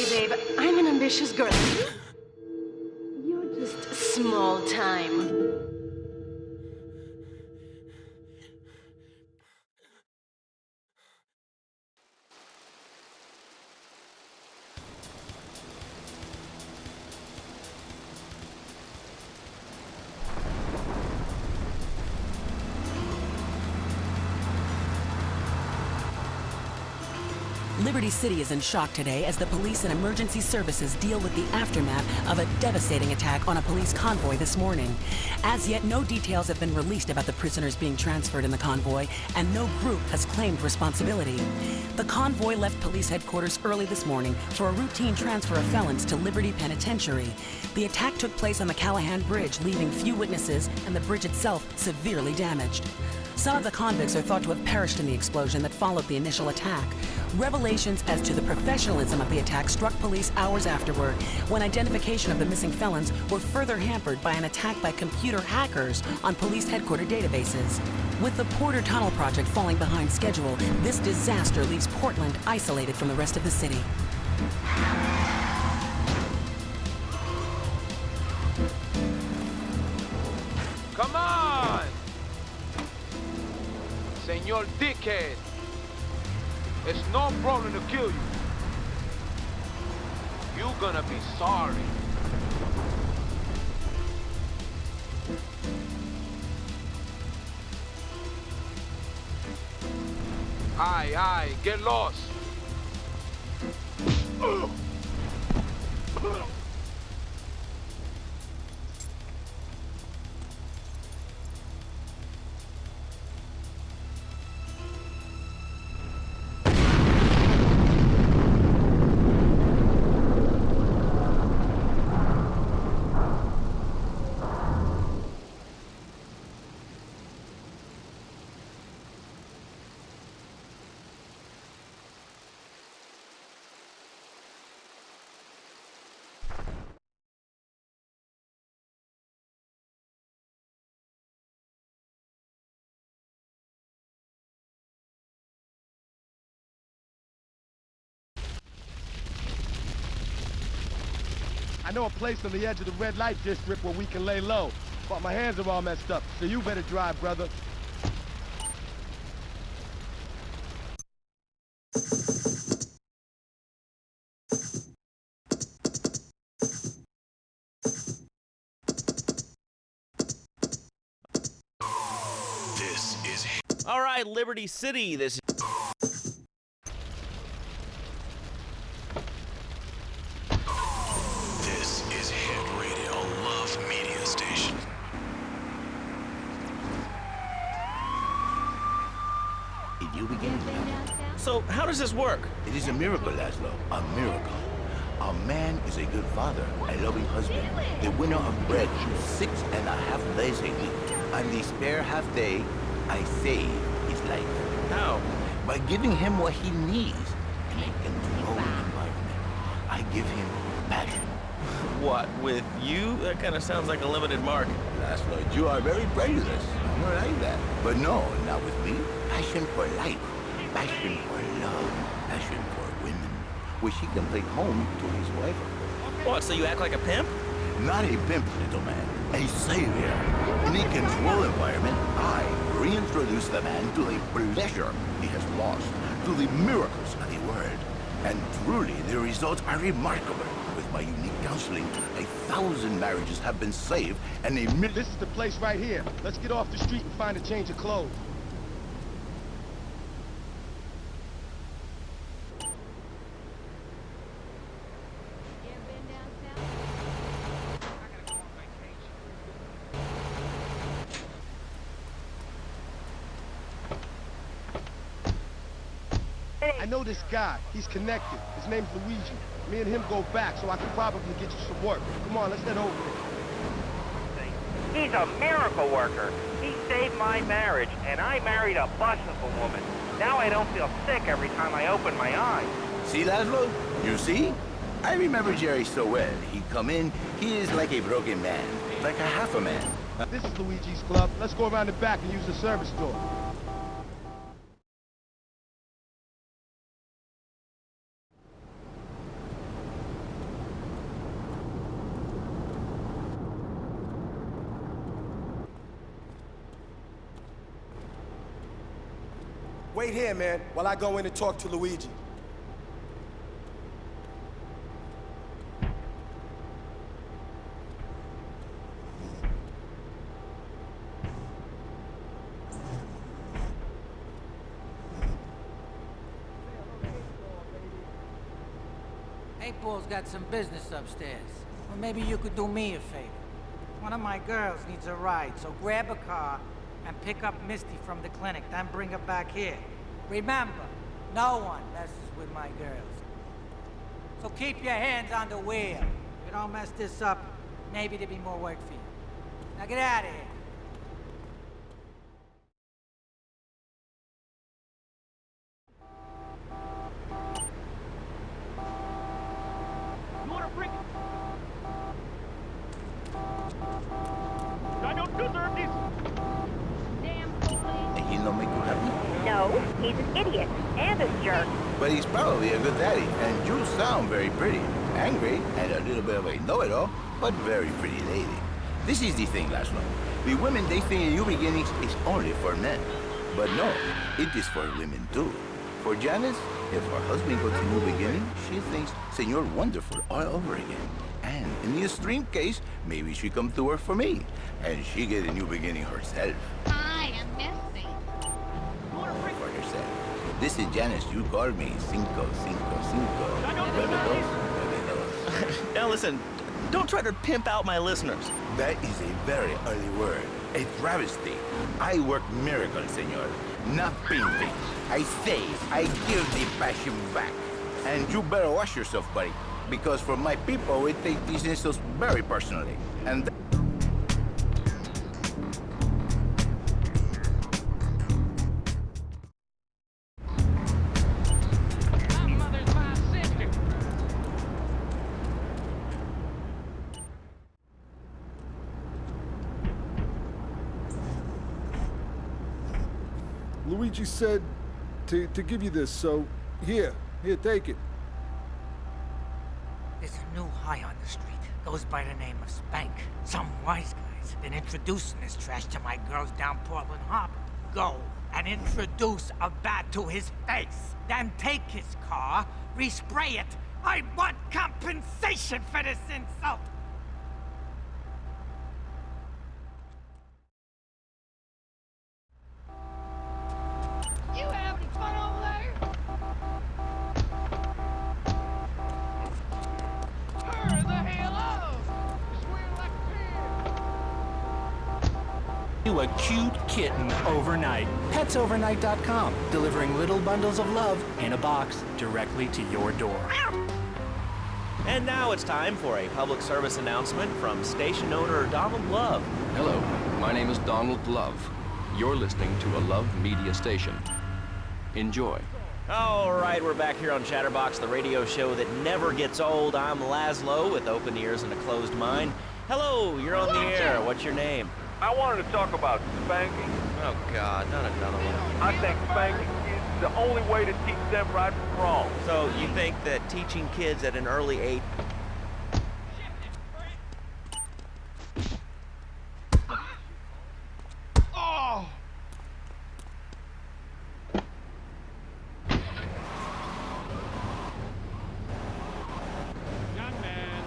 sorry, babe. I'm an ambitious girl. You're just small time. Liberty City is in shock today as the police and emergency services deal with the aftermath of a devastating attack on a police convoy this morning. As yet, no details have been released about the prisoners being transferred in the convoy, and no group has claimed responsibility. The convoy left police headquarters early this morning for a routine transfer of felons to Liberty Penitentiary. The attack took place on the Callahan Bridge, leaving few witnesses and the bridge itself severely damaged. Some of the convicts are thought to have perished in the explosion that followed the initial attack. Revelations as to the professionalism of the attack struck police hours afterward, when identification of the missing felons were further hampered by an attack by computer hackers on police headquarters databases. With the Porter Tunnel project falling behind schedule, this disaster leaves Portland isolated from the rest of the city. Come on! Senor Dickhead! It's no problem to kill you. You're gonna be sorry. Aye, get lost. I know a place on the edge of the red light district where we can lay low, but my hands are all messed up, so you better drive, brother. All right, Liberty City, this is Hit Radio, Love Media Station. Did you begin? So, how does this work? It is a miracle, Laszlo. A miracle. A man is a good father, a loving husband, the winner of bread 6.5 days a week. On the spare half day, I save his life. How? By giving him what he needs in a controlled environment. I give him passion. What, with you? That kind of sounds like a limited market. Laszlo, you are very prejudiced. I'm not like that. But no, not with me. Passion for life. Passion for love. Passion for women. Which he can take home to his wife. What, so you act like a pimp? Not a pimp, little man. A savior. In a controlled environment, I reintroduce the man to the pleasure he has lost, to the miracles of the world. And truly, the results are remarkable. With my unique counseling, 1,000 marriages have been saved, and This is the place right here. Let's get off the street and find a change of clothes. I know this guy. He's connected. His name's Luigi. Me and him go back, so I can probably get you some work. Come on, let's head over there. He's a miracle worker. He saved my marriage, and I married a bustable woman. Now I don't feel sick every time I open my eyes. See, Laszlo? You see? I remember Jerry so well. He'd come in, he is like a broken man, like a half a man. This is Luigi's club. Let's go around the back and use the service door. Wait here, man, while I go in and talk to Luigi. Eightball's got some business upstairs. Well, maybe you could do me a favor. One of my girls needs a ride, so grab a car and pick up Misty from the clinic, then bring her back here. Remember, no one messes with my girls. So keep your hands on the wheel. If you don't mess this up, maybe there'll be more work for you. Now get out of here. You wanna bring it? I don't deserve this. Damn police. And he don't make you happy? No, he's an idiot and a jerk. But he's probably a good daddy, and you sound very pretty. Angry, and a little bit of a know-it-all, but very pretty lady. This is the thing, Laszlo. The women they think in new beginnings is only for men. But no, it is for women too. For Janice, if her husband goes to new beginning, she thinks Senor Wonderful all over again. And in the extreme case, maybe she come to work for me, and she get a new beginning herself. Hi, I'm Misty. For herself. This is Janice, you called me. 555. Now listen, don't try to pimp out my listeners. That is a very early word. A travesty. I work miracles, senor. Not pimping. I save. I give the passion back. And you better watch yourself, buddy. Because for my people, we take these insults very personally. And My mother's my sister. Luigi said to give you this, so here, take it. There's a new high on the street. Goes by the name of Spank. Some wise guys been introducing this trash to my girls down Portland Harbor. Go and introduce a bat to his face. Then take his car, respray it. I want compensation for this insult. You having fun over there? Hurry the hell up! Swear like a pig. You a cute kitten overnight. PetsOvernight.com, delivering little bundles of love in a box directly to your door. And now it's time for a public service announcement from station owner Donald Love. Hello, my name is Donald Love. You're listening to a Love Media station. Enjoy. All right, we're back here on Chatterbox, the radio show that never gets old. I'm Laszlo with open ears and a closed mind. Hello, you're on the air. What's your name? I wanted to talk about spanking. Oh, God, not another one. I think spanking is the only way to teach them right from wrong. So you think that teaching kids at an early age... Oh! Young man.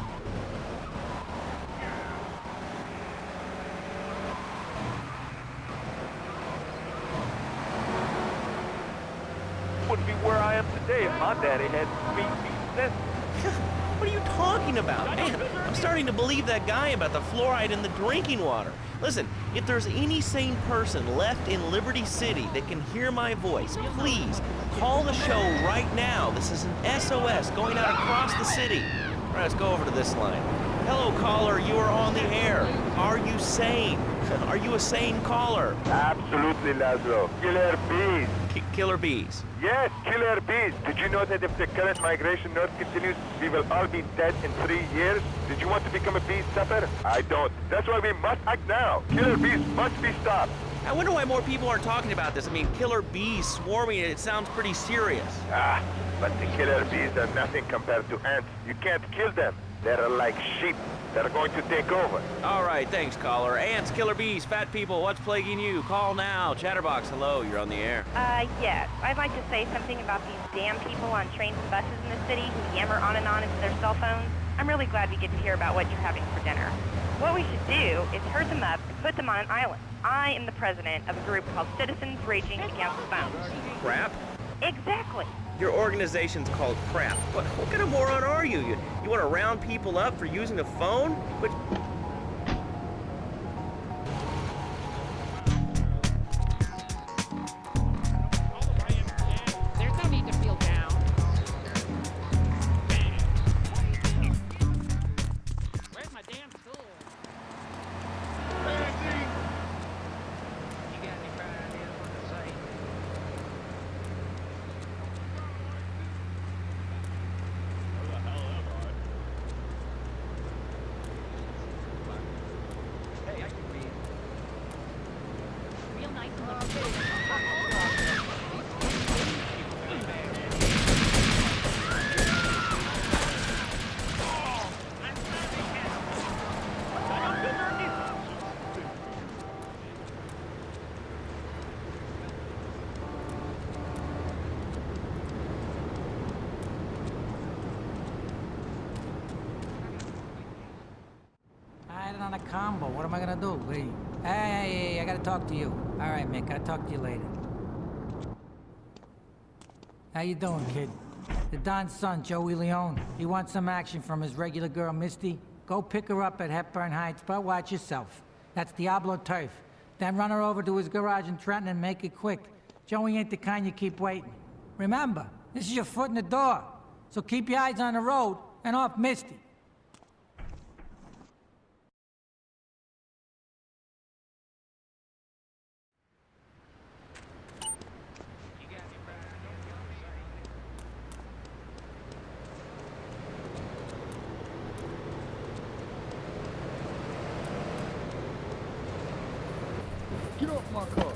Wouldn't be where I am today if my daddy had beat me senseless. What are you talking about? Man, I'm starting to believe that guy about the fluoride in the drinking water. Listen, if there's any sane person left in Liberty City that can hear my voice, please call the show right now. This is an SOS going out across the city. All right, let's go over to this line. Hello, caller, you are on the air. Are you sane? Are you a sane caller? Absolutely, Laszlo. Killer bees. Killer bees. Yes, killer bees. Did you know that if the current migration north continues, we will all be dead in 3 years? Did you want to become a bee stopper? I don't. That's why we must act now. Killer bees must be stopped. I wonder why more people aren't talking about this. I mean, killer bees swarming, it sounds pretty serious. Ah, but the killer bees are nothing compared to ants. You can't kill them. They're like sheep. They're going to take over. All right, thanks, caller. Ants, killer bees, fat people, what's plaguing you? Call now. Chatterbox, hello, you're on the air. Yes. I'd like to say something about these damn people on trains and buses in the city who yammer on and on into their cell phones. I'm really glad we get to hear about what you're having for dinner. What we should do is herd them up and put them on an island. I am the president of a group called Citizens Raging Against the Phone. Crap? Exactly. Your organization's called Crap. What kind of moron are you? You want to round people up for using a phone? But There's no need to feel down. Where's my damn tool? You got any bright ideas what to say? Hey, I can read. Real nice and I had it on a combo. What am I gonna do? Hey, I gotta talk to you. All right, Mick, I'll talk to you later. How you doing, kid? The Don's son, Joey Leone. He wants some action from his regular girl, Misty. Go pick her up at Hepburn Heights, but watch yourself. That's Diablo turf. Then run her over to his garage in Trenton and make it quick. Joey ain't the kind you keep waiting. Remember, this is your foot in the door. So keep your eyes on the road and off Misty. Get off my car.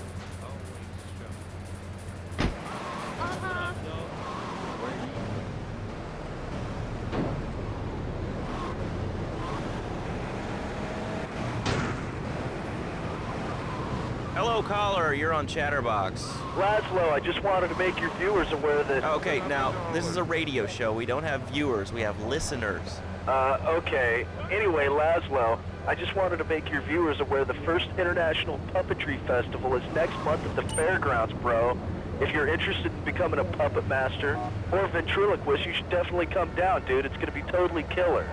hello, caller, you're on Chatterbox. Laszlo, I just wanted to make your viewers aware that... Okay, now, this is a radio show. We don't have viewers, we have listeners. Okay. Anyway, Laszlo, I just wanted to make your viewers aware the first International Puppetry Festival is next month at the fairgrounds, bro. If you're interested in becoming a puppet master or ventriloquist, you should definitely come down, dude. It's gonna be totally killer.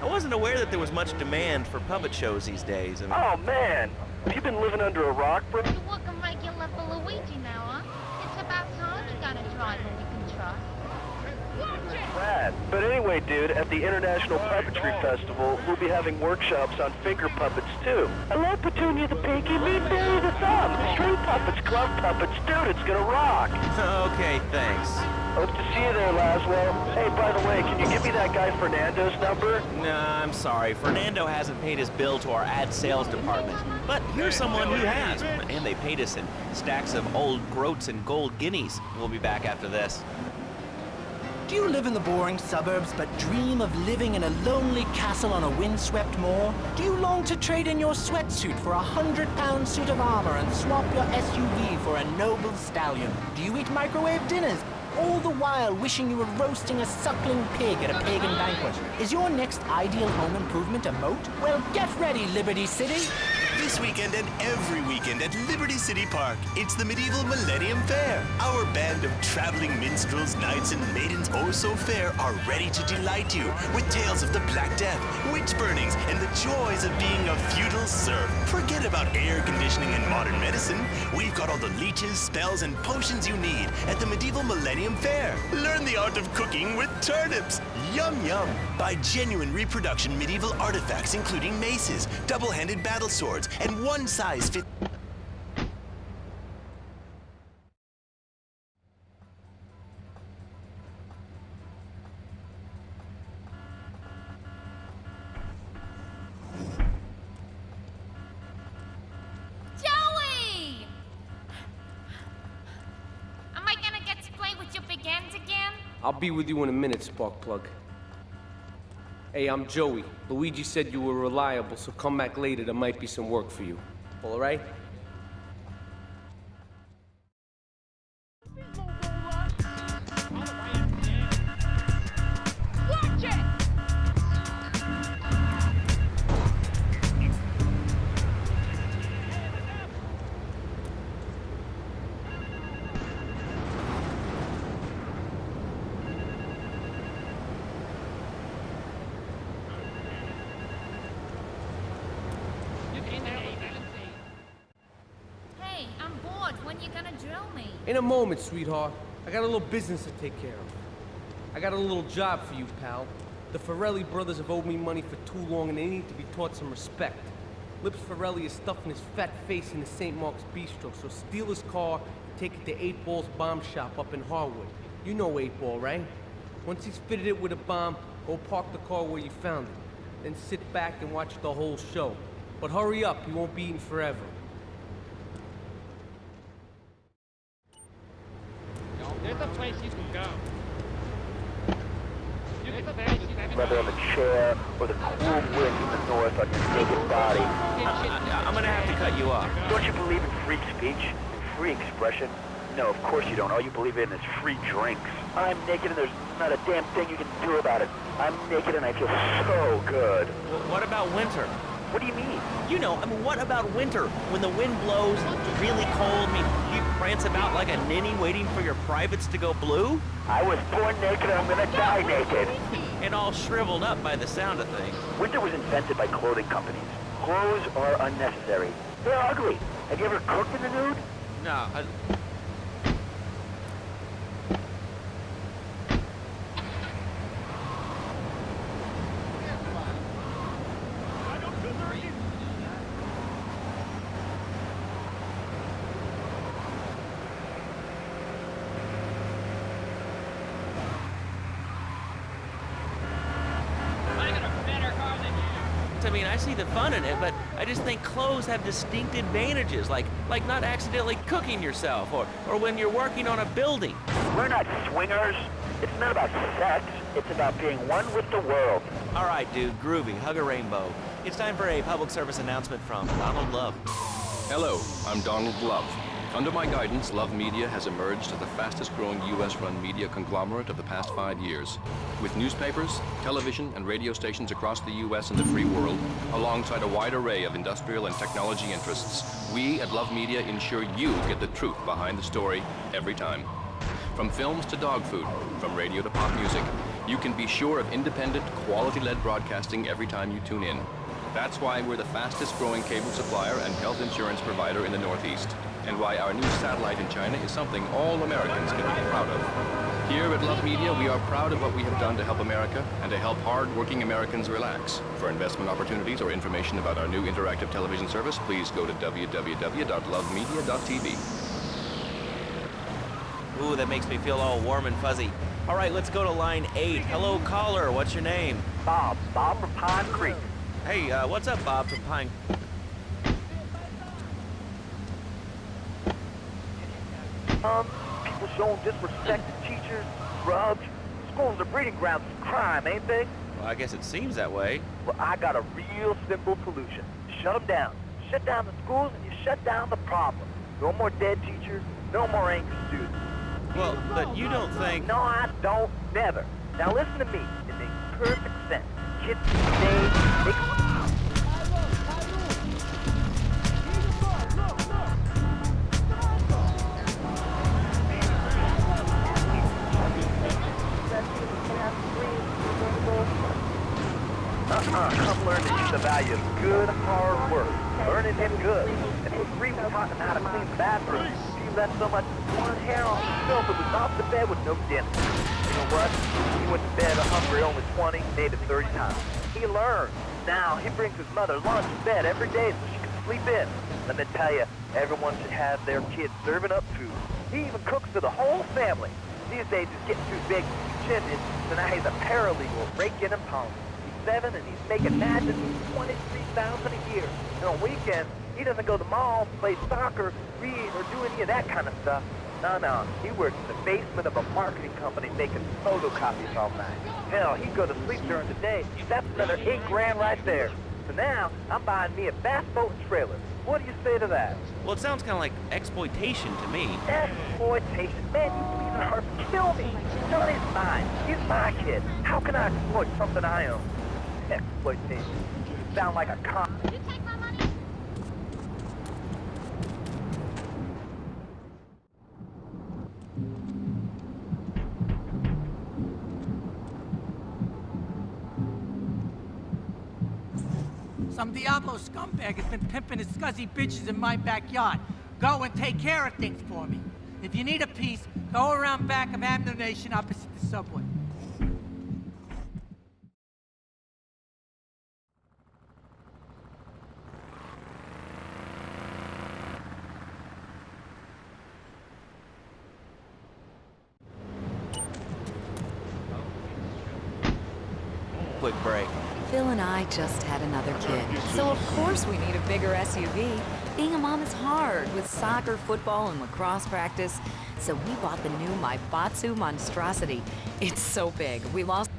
I wasn't aware that there was much demand for puppet shows these days. I mean... Oh, man! Have you been living under a rock, bro? You're working regular for Luigi now, huh? It's about time you got a driver we can trust. Rad. But anyway, dude, at the International Puppetry Festival, we'll be having workshops on finger puppets, too. Hello, Petunia the Pinky, meet Barry the Thumb, string puppets, glove puppets. Dude, it's gonna rock. Okay, thanks. Hope to see you there, Laszlo. Hey, by the way, can you give me that guy Fernando's number? Nah, I'm sorry. Fernando hasn't paid his bill to our ad sales department. But here's someone who has, and they paid us in stacks of old groats and gold guineas. We'll be back after this. Do you live in the boring suburbs but dream of living in a lonely castle on a windswept moor? Do you long to trade in your sweatsuit for a 100-pound suit of armor and swap your SUV for a noble stallion? Do you eat microwave dinners, all the while wishing you were roasting a suckling pig at a pagan banquet? Is your next ideal home improvement a moat? Well, get ready, Liberty City! This weekend and every weekend at Liberty City Park, it's the Medieval Millennium Fair. Our band of traveling minstrels, knights, and maidens oh so fair are ready to delight you with tales of the Black Death, witch burnings, and the joys of being a feudal serf. Forget about air conditioning and modern medicine. We've got all the leeches, spells, and potions you need at the Medieval Millennium Fair. Learn the art of cooking with turnips. Yum yum. Buy genuine reproduction medieval artifacts including maces, double-handed battle swords, and one size fits. Joey! Am I gonna get to play with your big ends again? I'll be with you in a minute, Sparkplug. Hey, I'm Joey. Luigi said you were reliable, so come back later. There might be some work for you. All right? Watch it! Hey, I'm bored. When you gonna drill me? In a moment, sweetheart. I got a little business to take care of. I got a little job for you, pal. The Farelli brothers have owed me money for too long, and they need to be taught some respect. Lips Farelli is stuffing his fat face in the St. Mark's Bistro, so steal his car and take it to 8 Ball's bomb shop up in Harwood. You know 8 Ball, right? Once he's fitted it with a bomb, go park the car where you found it. Then sit back and watch the whole show. But hurry up, he won't be eating forever. There's a place you can go. Whether on the chair or the cool wind from the north on your naked body. I'm gonna have to cut you off. Don't you believe in free speech? Free expression? No, of course you don't. All you believe in is free drinks. I'm naked and there's not a damn thing you can do about it. I'm naked and I feel so good. What about winter? What do you mean? You know, I mean, what about winter? When the wind blows, really cold, I mean, you prance about like a ninny waiting for your privates to go blue? I was born naked and I'm gonna die naked. And all shriveled up by the sound of things. Winter was invented by clothing companies. Clothes are unnecessary. They're ugly. Have you ever cooked in the nude? No, I mean, I see the fun in it, but I just think clothes have distinct advantages, like not accidentally cooking yourself, or when you're working on a building. We're not swingers. It's not about sex. It's about being one with the world. All right, dude, groovy, hug a rainbow. It's time for a public service announcement from Donald Love. Hello, I'm Donald Love. Under my guidance, Love Media has emerged as the fastest-growing U.S.-run media conglomerate of the past 5 years. With newspapers, television, and radio stations across the U.S. and the free world, alongside a wide array of industrial and technology interests, we at Love Media ensure you get the truth behind the story every time. From films to dog food, from radio to pop music, you can be sure of independent, quality-led broadcasting every time you tune in. That's why we're the fastest-growing cable supplier and health insurance provider in the Northeast, and why our new satellite in China is something all Americans can be proud of. Here at Love Media, we are proud of what we have done to help America and to help hard-working Americans relax. For investment opportunities or information about our new interactive television service, please go to www.lovemedia.tv. Ooh, that makes me feel all warm and fuzzy. All right, let's go to line 8. Hello, caller. What's your name? Bob. Bob from Pine Creek. Hey, what's up, Bob from Pine? People showing disrespect to teachers, drugs. Schools are breeding grounds for crime, ain't they? Well, I guess it seems that way. Well, I got a real simple solution. Shut them down. Shut down the schools and you shut down the problem. No more dead teachers, no more angry students. Well, but you don't think... No, I don't. Never. Now listen to me. It makes perfect sense. Kids today, they... Come learn to use the value of good, hard work. Learning him good. And for free, we taught him how to clean the bathroom. He left so much one hair on himself it was off the bed with no dinner. You know what? He went to bed hungry only 20, maybe 30 times. He learned. Now, he brings his mother lunch to bed every day so she can sleep in. Let me tell you, everyone should have their kids serving up food. He even cooks for the whole family. These days, he's getting too big to be chimney, so now he's a paralegal raking and pawning. 7 and he's making imagine $23,000 a year. And on weekends, he doesn't go to the mall, play soccer, read, or do any of that kind of stuff. No, he works in the basement of a marketing company making photocopies all night. Hell, he'd go to sleep during the day. That's another $8 grand right there. So now, I'm buying me a bass boat and trailer. What do you say to that? Well, it sounds kind of like exploitation to me. Exploitation? Man, you bleeding heart kill me. Johnny's mine. He's my kid. How can I exploit something I own? Exploitation. You sound like a con. You take my money? Some Diablo scumbag has been pimping his scuzzy bitches in my backyard. Go and take care of things for me. If you need a piece, go around back of Ammunition opposite the subway. Quick break. Phil and I just had another kid, so of course we need a bigger SUV. Being a mom is hard, with soccer, football, and lacrosse practice. So we bought the new Maibatsu monstrosity. It's so big, we lost...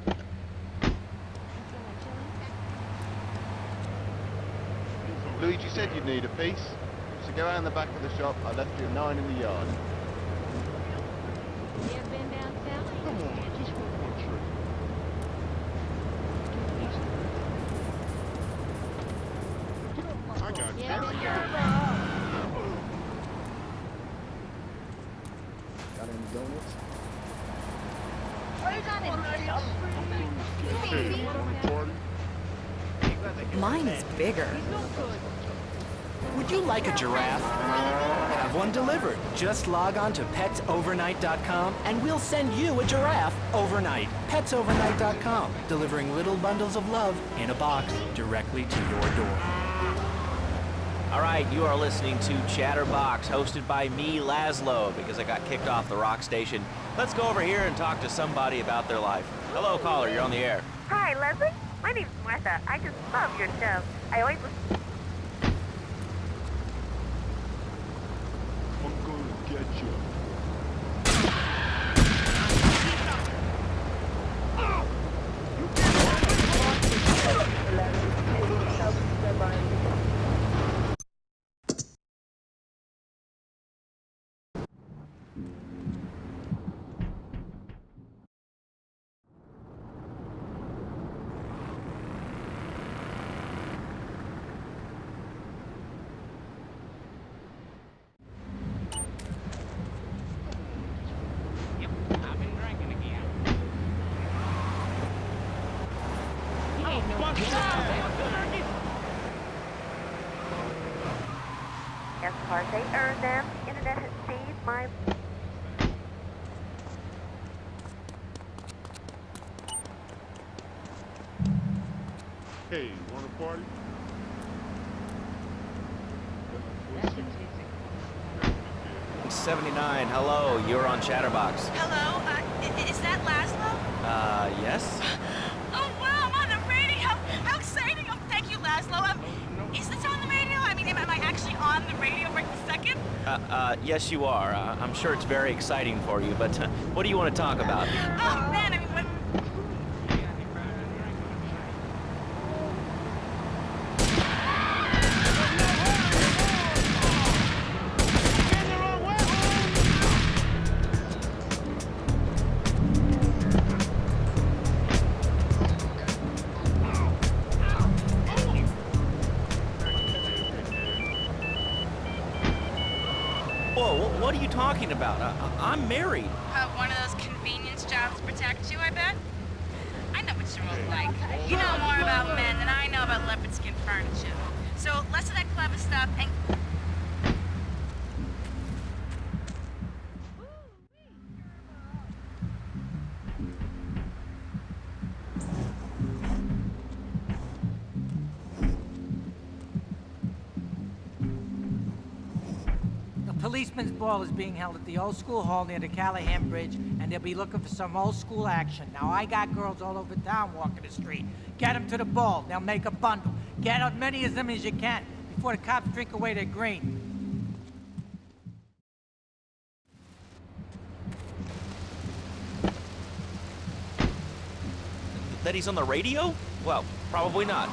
Luigi said you'd need a piece, so go around the back of the shop. I left you 9 in the yard. You ever been down south? Come on, just one trip. I got you. Got any donuts? Mine is bigger. Would you like a giraffe? Have one delivered. Just log on to petsovernight.com and we'll send you a giraffe overnight. Petsovernight.com, delivering little bundles of love in a box directly to your door. All right, you are listening to Chatterbox, hosted by me, Laszlo, because I got kicked off the rock station. Let's go over here and talk to somebody about their life. Hello, caller, you're on the air. Hi, Leslie. My name's Martha. I just love your show. I always listen. I'm gonna get you. As far as they earn them, the internet has saved my... Hey, wanna party? 79, hello, you're on Chatterbox. Hello, is that Laszlo? Yes? Oh, wow, I'm on the radio. How exciting. Oh, thank you, Laszlo. Is this on the radio? I mean, am I actually on the radio right this second? Yes, you are. I'm sure it's very exciting for you, but what do you want to talk about? Oh, man, I mean, what... Whoa, what are you talking about? I'm married. One of those convenience jobs to protect you, I bet? I know what you look like. You know more about men than I know about leopard skin furniture. So less of that clever stuff and... Policeman's ball is being held at the old school hall near the Callahan Bridge, and they'll be looking for some old school action. Now, I got girls all over town walking the street. Get them to the ball. They'll make a bundle. Get as many of them as you can before the cops drink away their green. That he's on the radio? Well, probably not.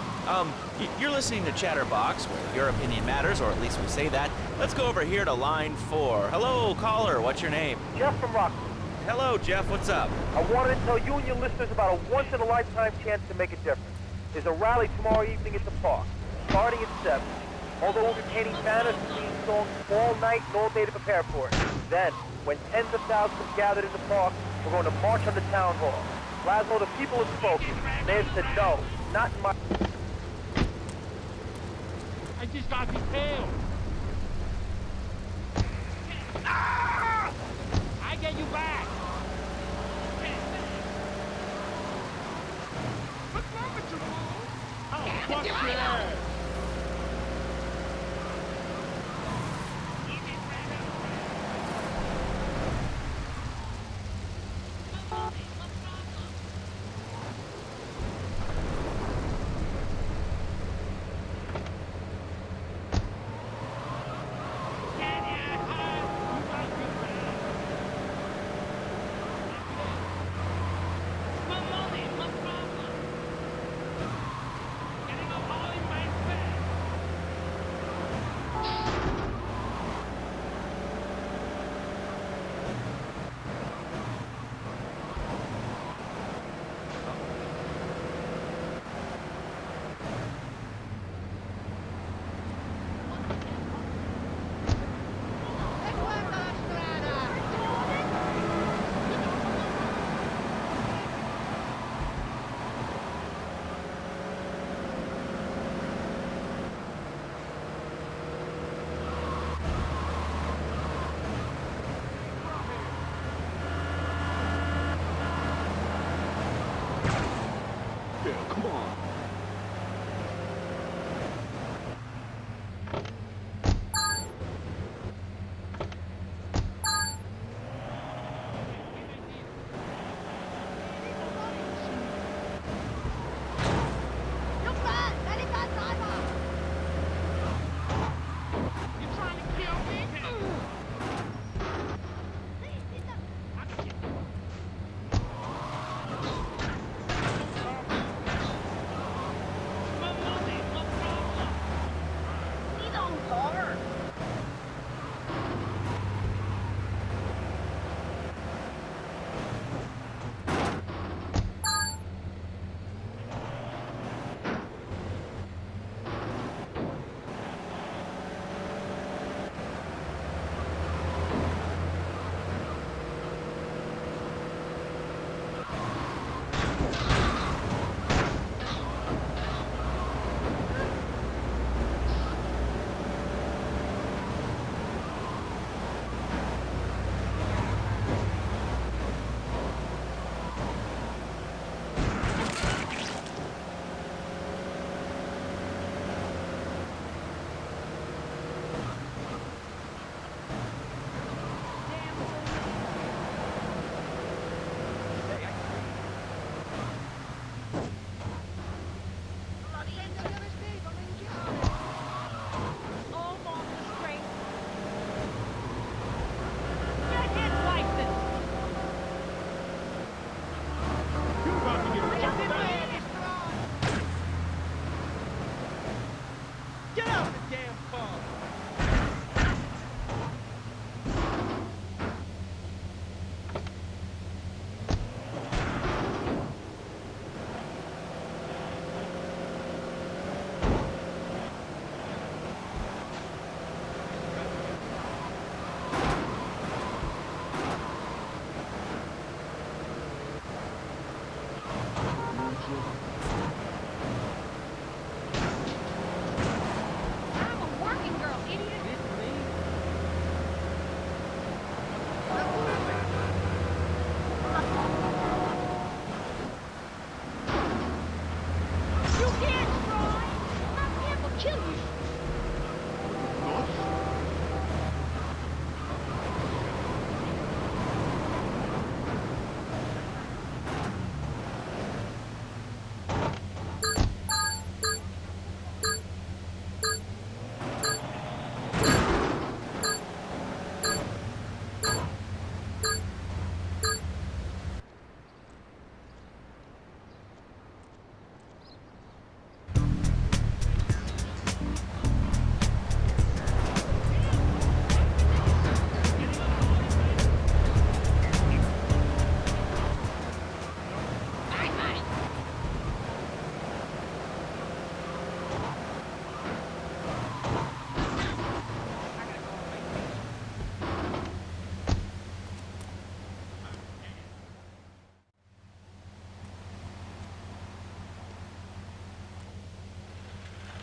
You're listening to Chatterbox, where your opinion matters, or at least we say that. Let's go over here to line 4. Hello, caller. What's your name? Jeff from Rock. Hello, Jeff. What's up? I wanted to tell you and your listeners about a once-in-a-lifetime chance to make a difference. There's a rally tomorrow evening at the park, starting at 7. Although we'll be painting banners and singing songs all night and all day to prepare for it. Then, when tens of thousands have gathered in the park, we're going to march on the town hall. Laszlo, the people have spoken. They have said no, not in my... I just got detailed. I get you back. What's wrong with you, fool? Oh, fuck yeah.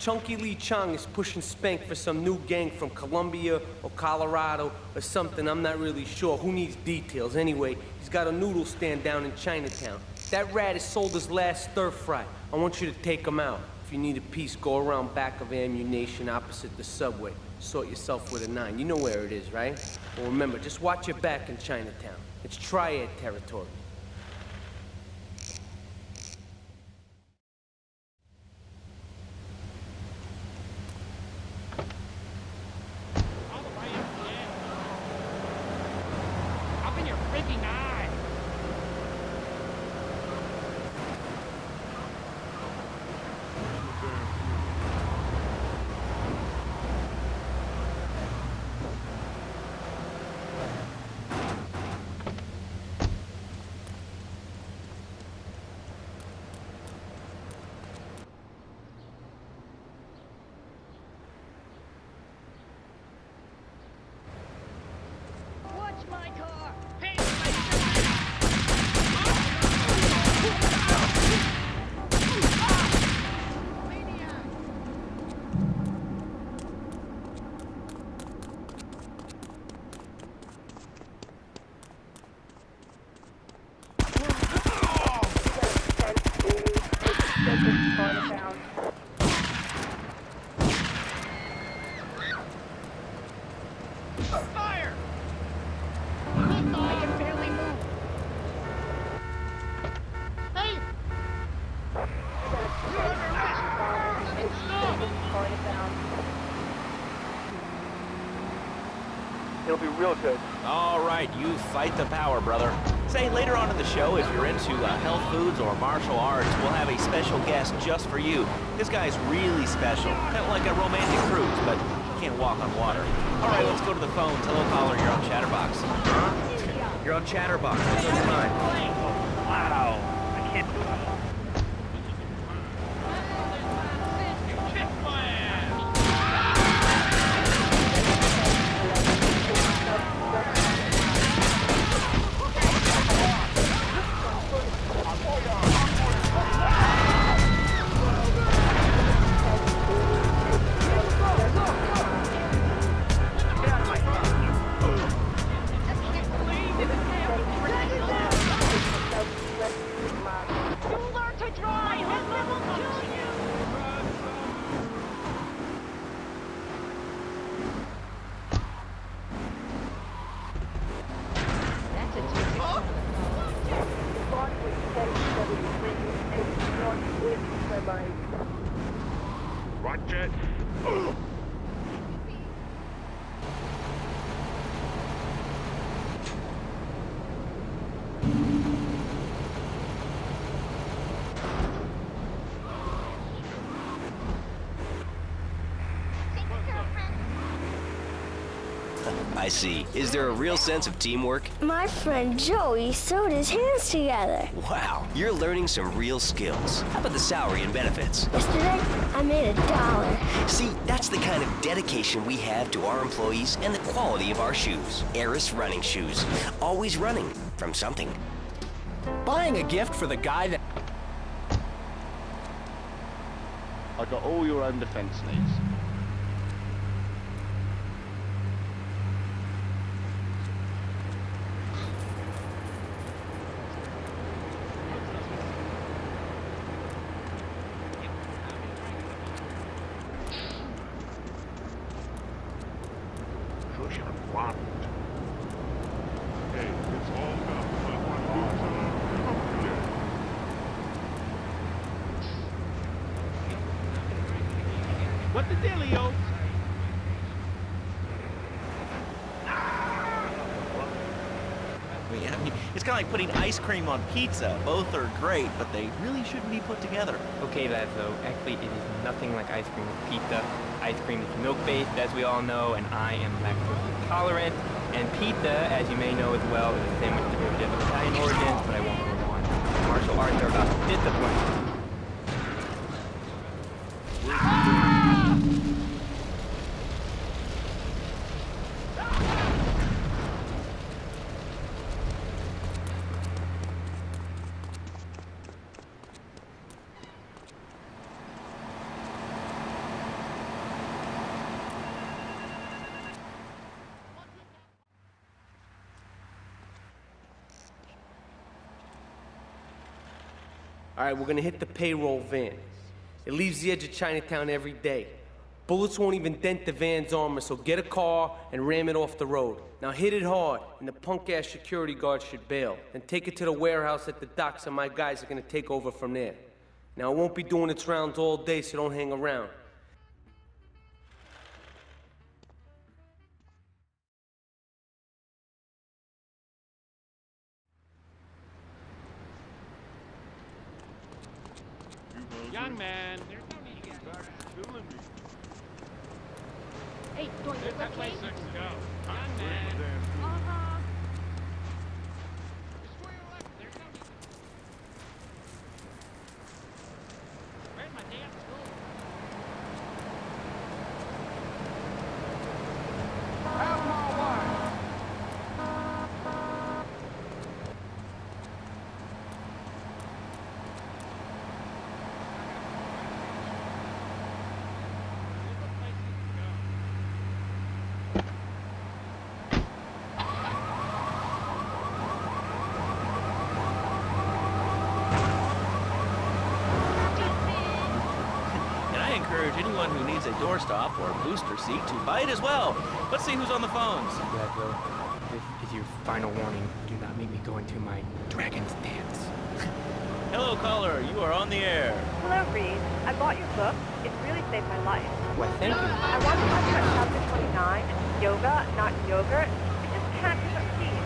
Chunky Lee Chong is pushing Spank for some new gang from Colombia or Colorado or something. I'm not really sure. Who needs details? Anyway, he's got a noodle stand down in Chinatown. That rat has sold his last stir-fry. I want you to take him out. If you need a piece, go around back of Ammunition opposite the subway. Sort yourself with a 9. You know where it is, right? Well, remember, just watch your back in Chinatown. It's triad territory. Up in your freaking eye! Watch my car! Hey, fire! I can barely move. Hey! You're under arrest! Stop! He'll be real good. All right, you fight the power, brother. Say, later on in the show, if you're into health foods or martial arts, we'll have a special guest just for you. This guy's really special. Kind of like a romantic cruise, but he can't walk on water. All right, let's go to the phone. Hello, caller, you're on Chatterbox. Huh? You're on Chatterbox. What's on your mind? Wow. I can't do it. Watch it. I see. Is there a real sense of teamwork? My friend Joey sewed his hands together. Wow, you're learning some real skills. How about the salary and benefits? Yesterday, I made $1. See, that's the kind of dedication we have to our employees and the quality of our shoes. Eris running shoes. Always running from something. Buying a gift for the guy that... I got all your own defense needs. What the dealio? I mean, it's kind of like putting ice cream on pizza. Both are great, but they really shouldn't be put together. Okay, lads, though. Actually, it is nothing like ice cream with pizza. Ice cream is milk-based, as we all know, and I am lactose intolerant. And pizza, as you may know as well, is a sandwich derivative of Italian origins, but I won't go on. Martial arts are about discipline. All right, we're gonna hit the payroll van. It leaves the edge of Chinatown every day. Bullets won't even dent the van's armor, so get a car and ram it off the road. Now hit it hard, and the punk-ass security guard should bail. Then take it to the warehouse at the docks, and my guys are gonna take over from there. Now, it won't be doing its rounds all day, so don't hang around. Young man, there's no need to get killing me. Hey, don't you There's that place I can go. Young man. Uh-huh. Just where you left. There's no need to... Where's my damn tool? Have my wife. Encourage anyone who needs a doorstop or booster seat to buy it as well. Let's see who's on the phones. Gladwell, this is your final warning. Do not make me go into my dragon's dance. Hello, caller. You are on the air. Hello, Reed. I bought your book. It really saved my life. Why, thank you. I want to talk about chapter 29, yoga, not yogurt. It just can't succeed.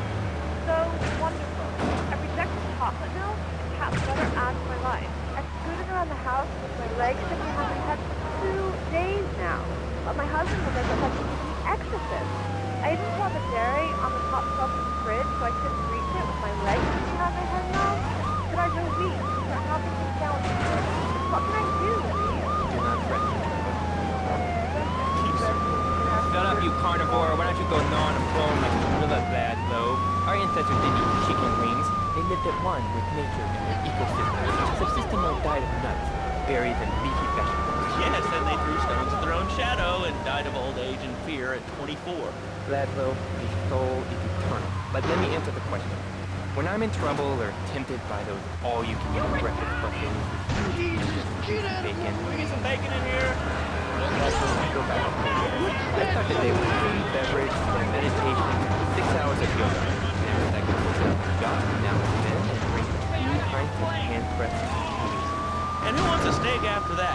So wonderful. I rejected chocolate milk and cat butter out of my life. I've scooted around the house with my legs sticking behind my head for 2 days now. But my husband will make us like an exorcist. I even brought the dairy on the top shelf of the fridge so I couldn't reach it with my legs sticking behind my head now. But I go weak for having to down with food. What can I do, Reed? Do not threaten me. Shut up, you carnivore. Why don't you go gnaw on a bone like a gorilla, Gladwell? Our ancestors didn't eat chicken wings. They lived at one with nature and their ecosystem, subsisting on a diet of nuts, berries, and leafy vegetables. Yes, and they threw stones at their own shadow and died of old age and fear at 24. Gladwell, the soul is eternal. But let me answer the question. When I'm in trouble or tempted by those all-you-can-eat breakfast buffets with huge pieces of bacon... Can we get some bacon in here? Gladwell, go back. Let's start the day with food, beverage, then meditation, 6 hours of yoga. Now I can put up a yacht now and then and drink 2 pints of hand-pressed tea. And who wants a steak after that?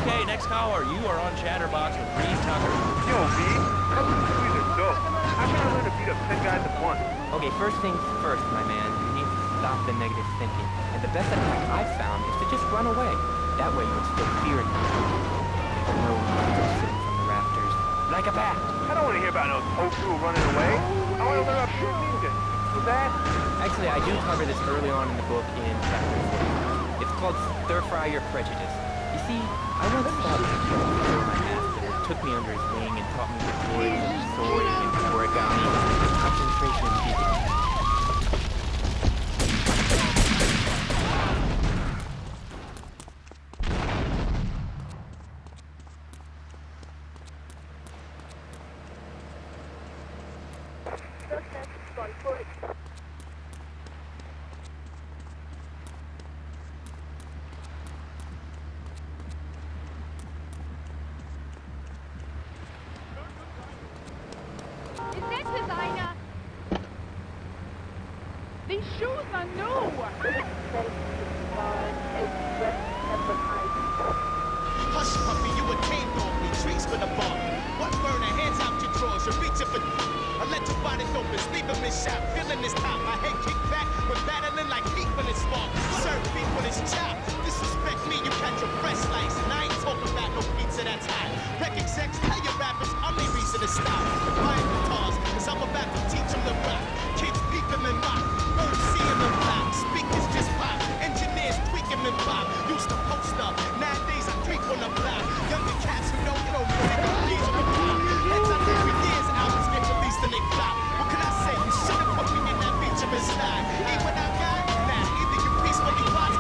Okay, next caller. You are on Chatterbox with Reed Tucker. Yo, Reed, public movies are dope. How can I learn to beat up 10 guys at once? Okay, first things first, my man. You need to stop the negative thinking. And the best attack I've found is to just run away. That way you instill fear in people. There's no monster sitting from the rafters. Like a bat. I don't want to hear about no tofu running away. I want to learn about pure ninja. You that? Actually, I do cover this early on in the book in chapter 4. It's called Stir Fry Your Prejudice. You see, I once thought that my master took me under his wing and taught me the glories of sword and origami, concentration and vegan. Is that designer? These shoes are new. Hush, puppy, you a king dog, me trees for the bar. What burner, hands out your drawers, you're reaching for... I let your body open, sleep him in shop, feeling this time. My head kicked back, we're battling like heat when it's small. Serve beef when it's chopped. Disrespect me, you catch your breast slice. And I ain't talking about no pizza that's hot. Wreck execs, tell your rappers I'm the reason to stop. Buying guitars, cause I'm about to teach them to rock. Kids peep them and rock, birds see them and block. Speakers just pop, engineers tweak them and pop. Used to post up, nowadays I creep on the block. Younger cats who don't know more, they don't need them to pop. Heads I did for years, albums get released and they flop. What can I say? You should've put me in that feature and slide. Ain't what I got, now either you peacefully watch.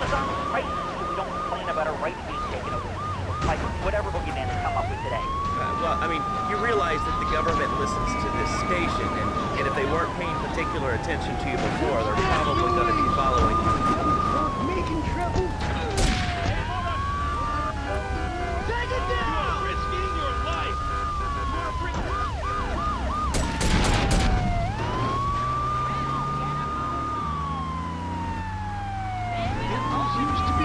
focus on right so we don't complain about our rights being taken away. Like whatever boogeyman they come up with today. Well, I mean, you realize that the government listens to this station, and if they weren't paying particular attention to you before, they're probably going to be following you. Making trouble. Take it down! You're risking your life. You want to bring seems to be.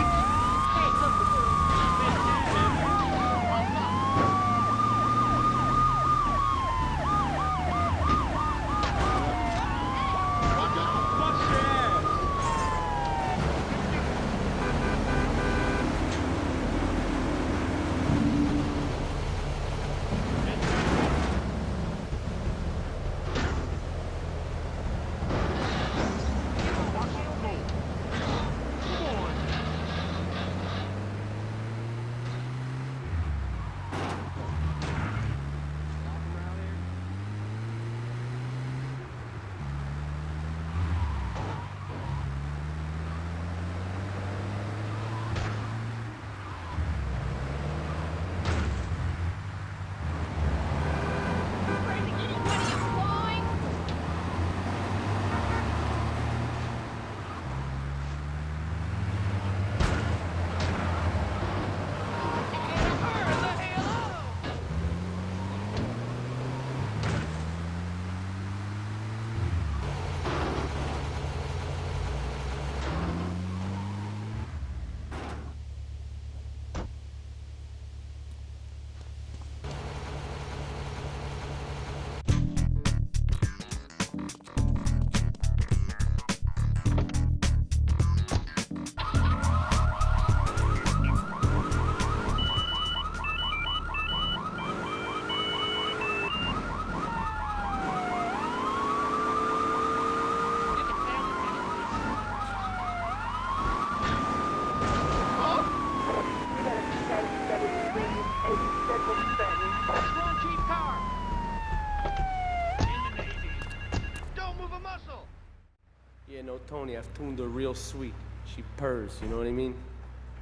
Yeah, no, Tony, I've tuned her real sweet. She purrs, you know what I mean?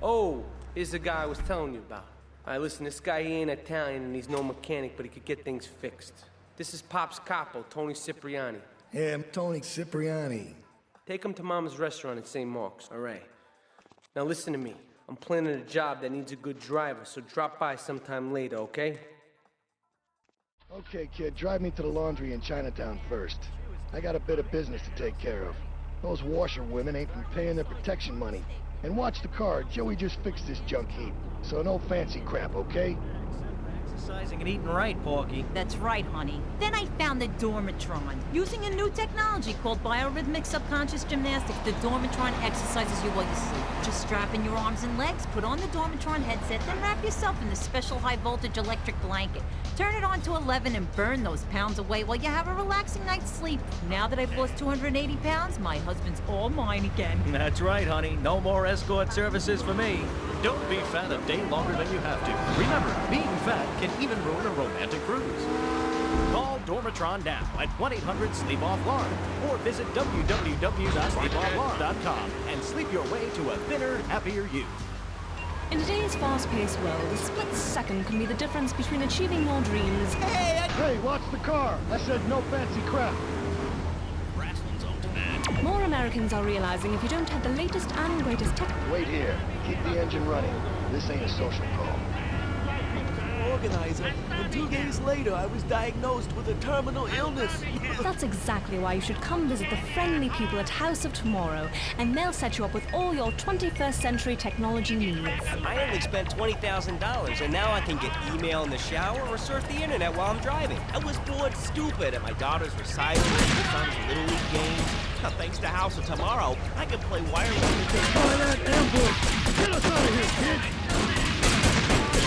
Oh, here's the guy I was telling you about. All right, listen, this guy, he ain't Italian and he's no mechanic, but he could get things fixed. This is Pop's capo, Tony Cipriani. Yeah, I'm Tony Cipriani. Take him to Mama's restaurant in St. Mark's, all right? Now listen to me. I'm planning a job that needs a good driver, so drop by sometime later, okay? Okay, kid, drive me to the laundry in Chinatown first. I got a bit of business to take care of. Those washerwomen ain't been paying their protection money. And watch the car, Joey just fixed this junk heap. So no fancy crap, okay? Exercising and eating right, Porky. That's right, honey. Then I found the Dormitron. Using a new technology called biorhythmic subconscious gymnastics, the Dormitron exercises you while you sleep. Just strap in your arms and legs, put on the Dormitron headset, then wrap yourself in the special high-voltage electric blanket. Turn it on to 11 and burn those pounds away while you have a relaxing night's sleep. Now that I've lost 280 pounds, my husband's all mine again. That's right, honey. No more escort services for me. Don't be fat a day longer than you have to. Remember, being fat can even ruin a romantic cruise. Call Dormitron now at 1-800-SLEEP-OFF-LARN or visit www.sleepofflarn.com and sleep your way to a thinner, happier you. In today's fast-paced world, a split second can be the difference between achieving your dreams. Hey, watch the car! I said no fancy crap! More Americans are realizing if you don't have the latest and greatest tech... Wait here. Keep the engine running. This ain't a social call. Organizer, and 2 days later I was diagnosed with a terminal illness. That's exactly why you should come visit the friendly people at House of Tomorrow, and they'll set you up with all your 21st century technology needs. I only spent $20,000, and now I can get email in the shower or surf the internet while I'm driving. I was bored stupid at my daughter's recital, my son's Little League games. Now, thanks to House of Tomorrow, I can play wireless music. That ambush! Get us out of here, kid!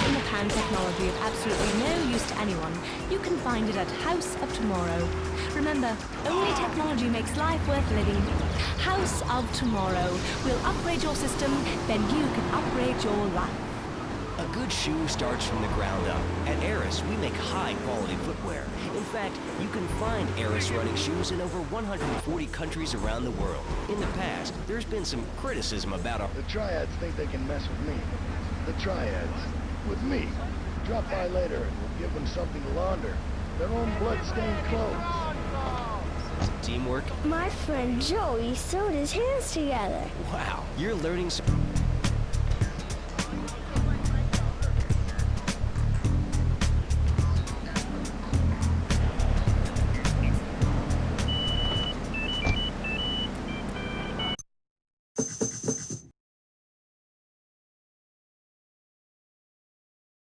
In the pan technology of absolutely no use to anyone, you can find it at House of Tomorrow. Remember, only technology makes life worth living. House of Tomorrow. We'll upgrade your system, then you can upgrade your life. A good shoe starts from the ground up. At Eris, we make high-quality footwear. In fact, you can find Eris running shoes in over 140 countries around the world. In the past, there's been some criticism about our... The Triads think they can mess with me. The Triads. With me. Drop by later and we'll give them something to launder. Their own blood-stained clothes. Teamwork? My friend Joey sewed his hands together. Wow, you're learning some...